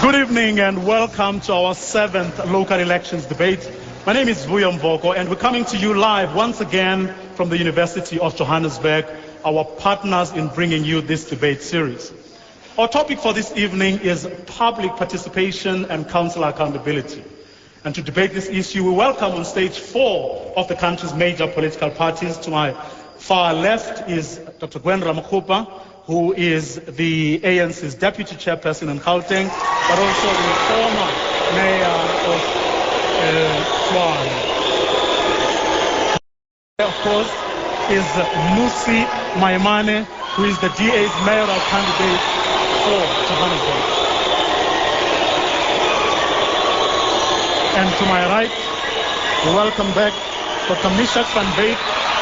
Good evening and welcome to our 7th local elections debate. My name is Vuyo Mvoko and we're coming to you live once again from the University of Johannesburg, our partners in bringing you this debate series. Our topic for this evening is public participation and councillor accountability. And to debate this issue, we welcome on stage 4 of the country's major political parties. To my far left is Dr. Gwen Ramokgopa, who is the ANC's deputy chairperson in Gauteng, but also the former mayor of Tshwane. Of course, is Mmusi Maimane, who is the DA's mayoral candidate for Johannesburg. And to my right, we welcome back Dr. Mishak van Beek,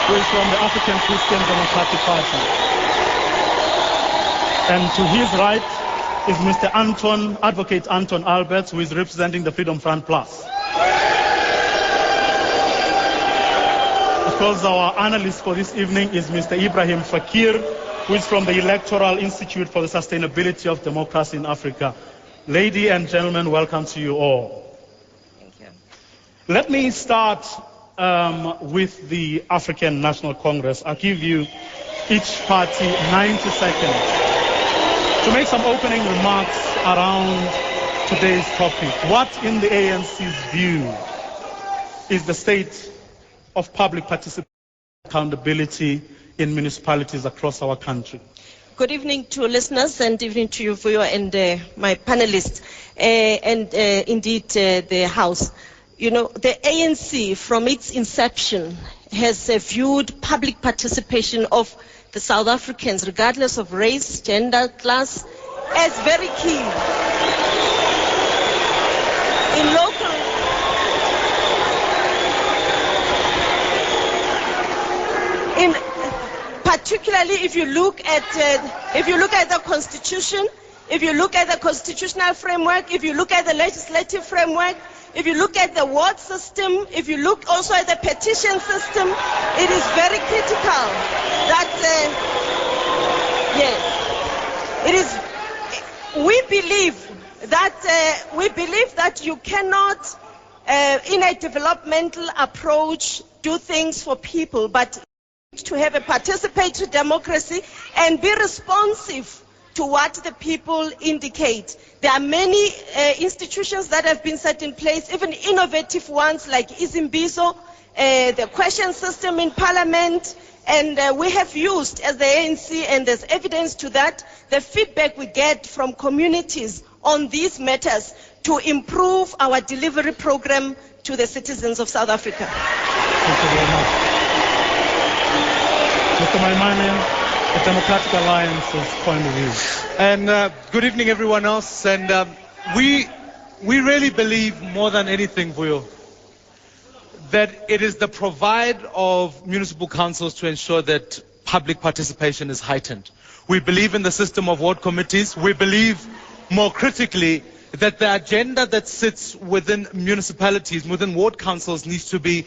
who is from the African Christian Democratic Party. And to his right is Mr. Advocate Anton Alberts, who is representing the Freedom Front Plus. Of course, our analyst for this evening is Mr. Ibrahim Fakir, who is from the Electoral Institute for the Sustainability of Democracy in Africa. Ladies and gentlemen, welcome to you all. Thank you. Let me start with the African National Congress. I'll give you each party 90 seconds to make some opening remarks around today's topic. What, in the ANC's view, is the state of public participation and accountability in municipalities across our country? Good evening to listeners and evening to you, Vuyo, and my panelists, and indeed the House. You know, the ANC, from its inception, has viewed public participation of the South Africans, regardless of race, gender, class, as very key. Particularly if you look at the Constitution, if you look at the constitutional framework, if you look at the legislative framework, if you look at the ward system, if you look also at the petition system, it is very critical that yes, it is. We believe that you cannot, in a developmental approach, do things for people, but to have a participatory democracy and be responsive to what the people indicate. There are many institutions that have been set in place, even innovative ones like Izimbizo, the question system in Parliament, and we have used, as the ANC, and there's evidence to that, the feedback we get from communities on these matters to improve our delivery program to the citizens of South Africa. Thank you very much. Mr. Maimane, the Democratic Alliance's point of view. And good evening, everyone else. And we really believe more than anything, Vuyo, that it is the provide of municipal councils to ensure that public participation is heightened. We believe in the system of ward committees. We believe, more critically, that the agenda that sits within municipalities, within ward councils, needs to be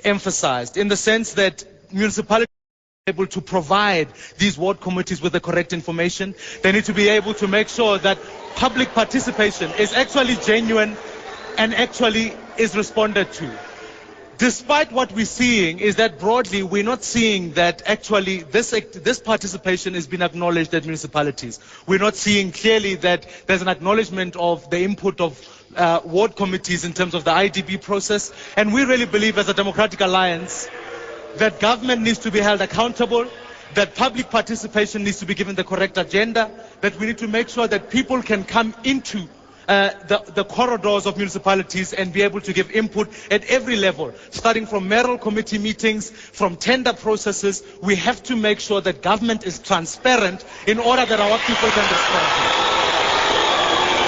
emphasized, in the sense that municipalities are able to provide these ward committees with the correct information. They need to be able to make sure that public participation is actually genuine and actually is responded to. Despite what we're seeing is that broadly we're not seeing that actually this participation has been acknowledged at municipalities. We're not seeing clearly that there's an acknowledgement of the input of ward committees in terms of the IDB process. And we really believe, as a Democratic Alliance, that government needs to be held accountable, that public participation needs to be given the correct agenda, that we need to make sure that people can come into the corridors of municipalities and be able to give input at every level, starting from mayoral committee meetings, from tender processes. We have to make sure that government is transparent in order that our people can respond.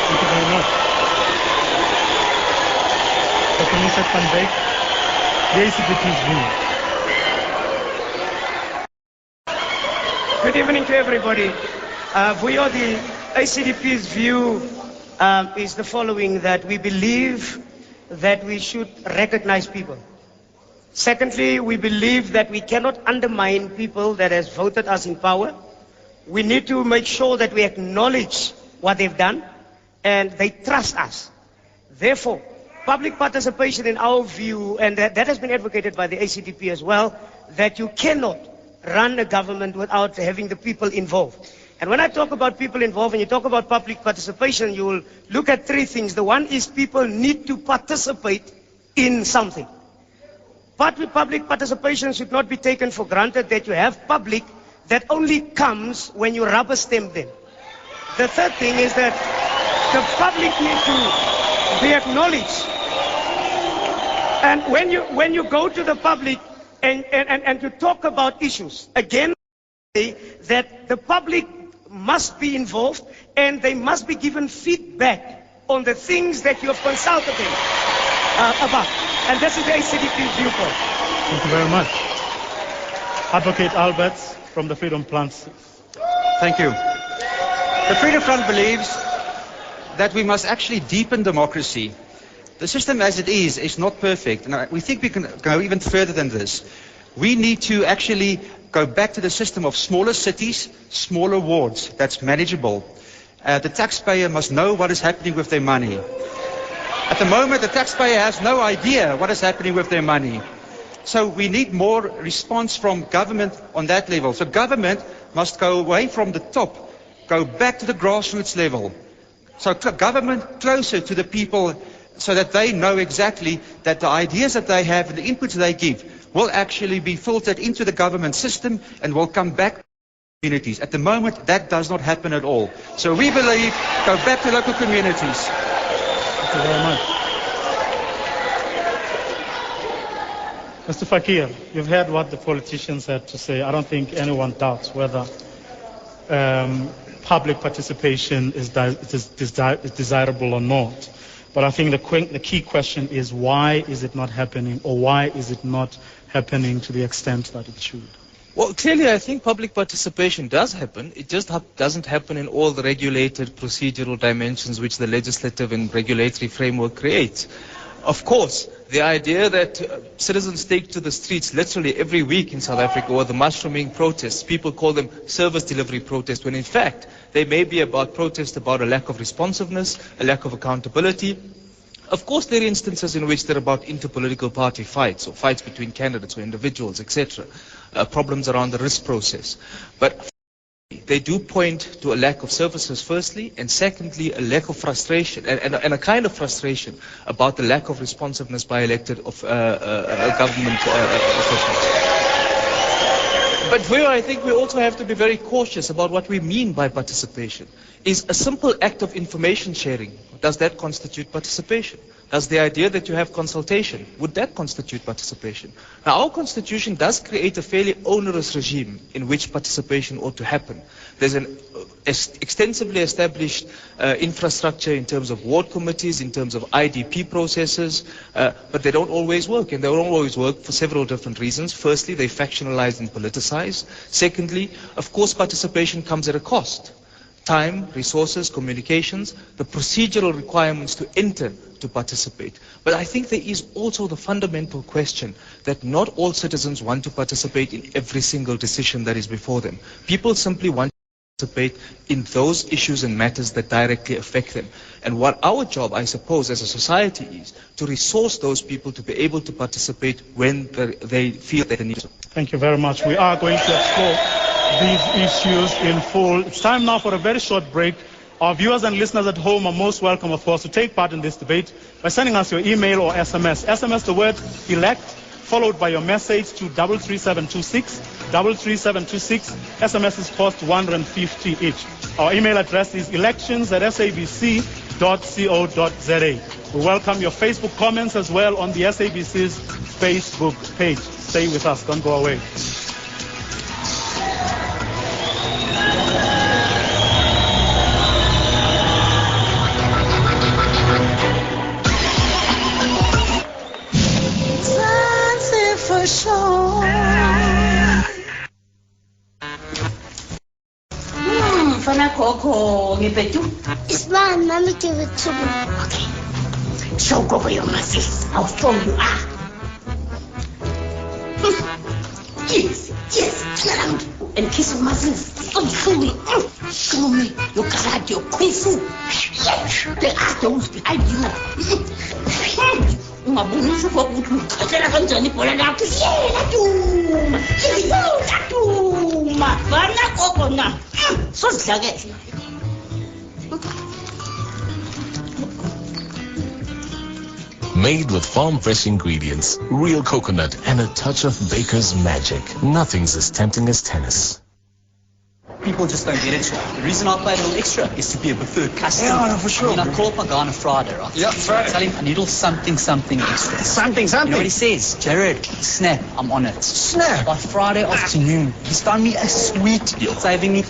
Thank you very much. Dr. Mishak van Beek, the ACDP's view. Good evening to everybody. Vuyo, the ACDP's view is the following, that we believe that we should recognize people. Secondly, we believe that we cannot undermine people that has voted us in power. We need to make sure that we acknowledge what they've done. and they trust us. Therefore, public participation in our view, and that has been advocated by the ACDP as well, that you cannot run a government without having the people involved. And when I talk about people involved and you talk about public participation, you will look at three things. The one is people need to participate in something. Public participation should not be taken for granted, that you have public that only comes when you rubber stamp them. The third thing is that the public need to be acknowledged. And when you go to the public and to talk about issues, again, that the public must be involved and they must be given feedback on the things that you have consulted them about. And this is the ACDP viewpoint. Thank you very much. Advocate Alberts from the Freedom Front. Thank you. The Freedom Front believes that we must actually deepen democracy. The system as it is not perfect, and we think we can go even further than this. We need to actually go back to the system of smaller cities, smaller wards, that's manageable. The taxpayer must know what is happening with their money. At the moment, the taxpayer has no idea what is happening with their money. So we need more response from government on that level. So government must go away from the top, go back to the grassroots level. So government closer to the people so that they know exactly that the ideas that they have and the inputs they give will actually be filtered into the government system and will come back to communities. At the moment, that does not happen at all. So we believe, go back to local communities. Thank you very much. Mr. Fakir, you've heard what the politicians had to say. I don't think anyone doubts whether public participation is desirable or not. But I think the key question is, why is it not happening, or why is it not happening to the extent that it should? Well, clearly, I think public participation does happen. It just doesn't happen in all the regulated procedural dimensions which the legislative and regulatory framework creates. Of course, the idea that citizens take to the streets literally every week in South Africa, or the mushrooming protests, people call them service delivery protests, when in fact they may be about protest about a lack of responsiveness, a lack of accountability. Of course, there are instances in which they're about interpolitical party fights, or fights between candidates or individuals, etc. Problems around the risk process. But they do point to a lack of services, firstly, and secondly, a lack of frustration, and a kind of frustration about the lack of responsiveness by elected government officials. But here I think we also have to be very cautious about what we mean by participation. Is a simple act of information sharing, does that constitute participation? Does the idea that you have consultation, would that constitute participation? Now, our constitution does create a fairly onerous regime in which participation ought to happen. There's an extensively established infrastructure in terms of ward committees, in terms of IDP processes, but they don't always work, and they don't always work for several different reasons. Firstly, they're factionalized and politicized. Secondly, of course, participation comes at a cost. Time, resources, communications, the procedural requirements to enter to participate. But I think there is also the fundamental question that not all citizens want to participate in every single decision that is before them. People simply want to participate in those issues and matters that directly affect them. And what our job, I suppose, as a society is to resource those people to be able to participate when they feel they need to. Thank you very much. We are going to explore these issues in full. It's time now for a very short break. Our viewers and listeners at home are most welcome, of course, to take part in this debate by sending us your email or SMS. SMS the word elect, followed by your message to 33726, 33726. SMS cost 150 each. Our email address is elections@sabc.co.za. We welcome your Facebook comments as well on the SABC's Facebook page. Stay with us, don't go away. For sure. Fana Coco, Nipetu. It's mine. Let me give it to me. Okay. Show Coco your muscles. How strong you are. Yes, yes, turn around. and kiss my sis. Oh, show me. Show me your karate, your kung fu. They are those behind you. Ungabonisa ukuthi ukhathala kanjani ibhola lakho. Latuma. Bana gogo na. Sozidlakela. Made with farm-fresh ingredients, real coconut, and a touch of baker's magic. Nothing's as tempting as tennis. People just don't get it, right? The reason I play a little extra is to be a preferred customer. Yeah, no, for sure. I mean, I call up my guy on a Friday, right? Yeah, Friday. I tell him I need a little something extra. Something. You know what he says? Jared, snap, I'm on it. Snap. By Friday afternoon, he's done me a sweet deal, saving me